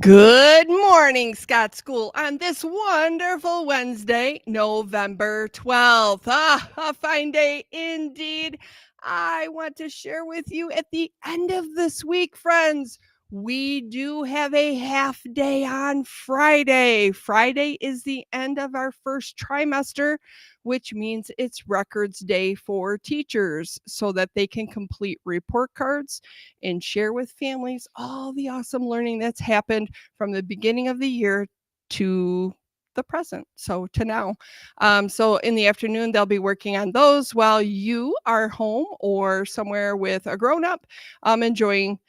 Good morning, Scott School, on this wonderful Wednesday, November 12th. A fine day indeed. I want to share with you at the end of this week, friends. We do have a half day on Friday. Friday is the end of our first trimester, which means it's records day for teachers so that they can complete report cards and share with families all the awesome learning that's happened from the beginning of the year to the present, so to now. So in the afternoon, they'll be working on those while you are home or somewhere with a grown up enjoying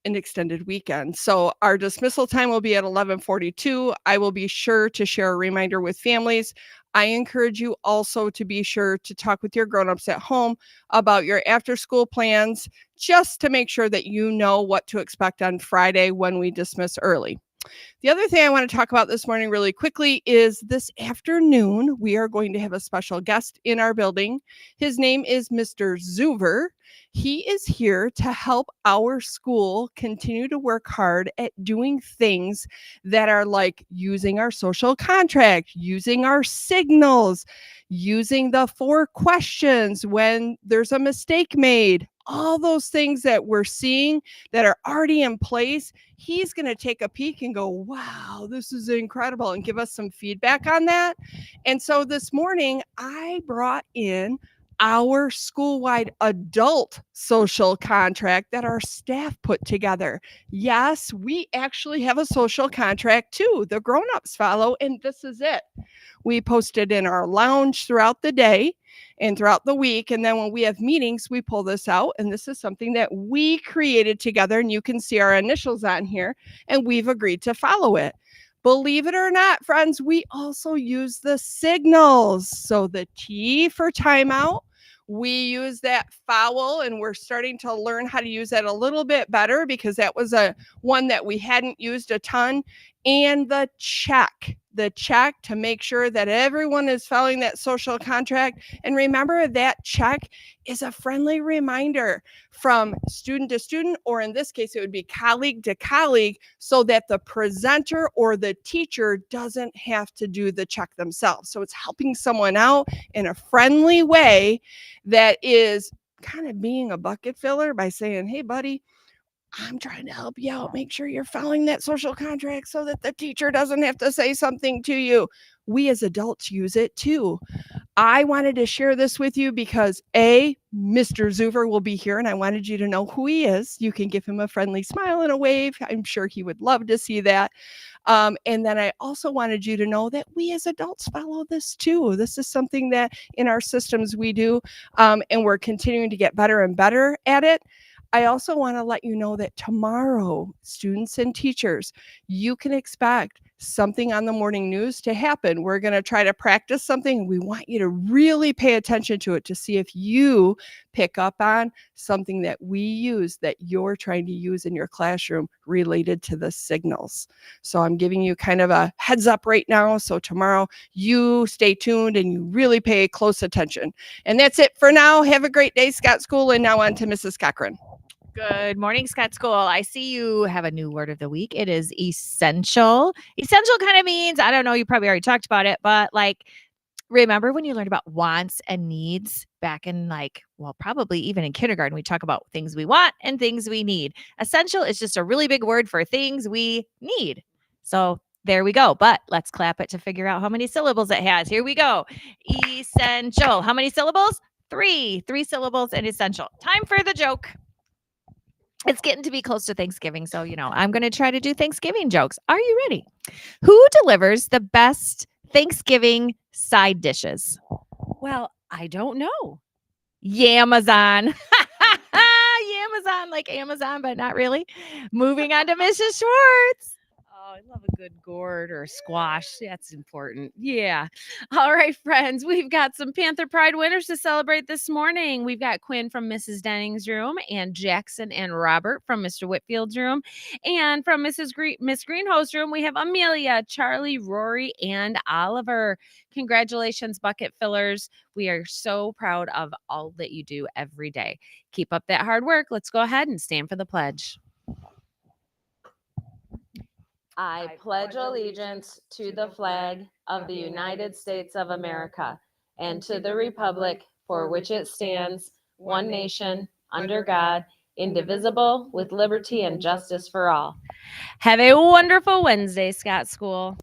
an extended weekend. So our dismissal time will be at 11:42. I will be sure to share a reminder with families. I encourage you also to be sure to talk with your grown-ups at home about your after-school plans just to make sure that you know what to expect on Friday when we dismiss early. The other thing I want to talk about this morning really quickly is this afternoon, we are going to have a special guest in our building. His name is Mr. Zuver. He is here to help our school continue to work hard at doing things that are like using our social contract, using our signals, using the 4 questions when there's a mistake made. All those things that we're seeing that are already in place, he's going to take a peek and go, wow, this is incredible, and give us some feedback on that. And so this morning, I brought in our school-wide adult social contract that our staff put together. Yes, we actually have a social contract too. The grown-ups follow, and this is it. We post it in our lounge throughout the day and throughout the week. And then when we have meetings, we pull this out. And this is something that we created together. And you can see our initials on here. And we've agreed to follow it. Believe it or not, friends, we also use the signals. So the T for timeout, we use that foul, and we're starting to learn how to use that a little bit better because that was a one that we hadn't used a ton. And the check to make sure that everyone is following that social contract. And remember, that check is a friendly reminder from student to student, or in this case, it would be colleague to colleague, so that the presenter or the teacher doesn't have to do the check themselves. So it's helping someone out in a friendly way that is kind of being a bucket filler by saying, hey, buddy, I'm trying to help you out. Make sure you're following that social contract so that the teacher doesn't have to say something to you. We as adults use it too. I wanted to share this with you because Mr. Zuver will be here and I wanted you to know who he is. You can give him a friendly smile and a wave. I'm sure he would love to see that. And then I also wanted you to know that we as adults follow this too. This is something that in our systems we do, and we're continuing to get better and better at it. I also want to let you know that tomorrow, students and teachers, you can expect something on the morning news to happen. We're going to try to practice something. We want you to really pay attention to it to see if you pick up on something that we use that you're trying to use in your classroom related to the signals. So I'm giving you kind of a heads up right now. So tomorrow you stay tuned and you really pay close attention. And that's it for now. Have a great day, Scott School. And now on to Mrs. Cochran. Good morning, Scott School. I see you have a new word of the week. It is essential. Essential kind of means, I don't know, you probably already talked about it, but like, remember when you learned about wants and needs back in probably even in kindergarten, we talk about things we want and things we need. Essential is just a really big word for things we need. So there we go. But let's clap it to figure out how many syllables it has. Here we go. Essential. How many syllables? 3 syllables and essential. Time for the joke. It's getting to be close to Thanksgiving. So, I'm going to try to do Thanksgiving jokes. Are you ready? Who delivers the best Thanksgiving side dishes? Well, I don't know. Yamazon. Yamazon, like Amazon, but not really. Moving on to Mrs. Schwartz. Oh, I love a good gourd or squash. That's important. Yeah. All right, friends. We've got some Panther Pride winners to celebrate this morning. We've got Quinn from Mrs. Denning's room and Jackson and Robert from Mr. Whitfield's room. And from Miss Greenhost's room, we have Amelia, Charlie, Rory, and Oliver. Congratulations, bucket fillers. We are so proud of all that you do every day. Keep up that hard work. Let's go ahead and stand for the pledge. I pledge allegiance to the flag of the United States of America and to the republic for which it stands, one nation, under God, indivisible, with liberty and justice for all. Have a wonderful Wednesday, Scott School.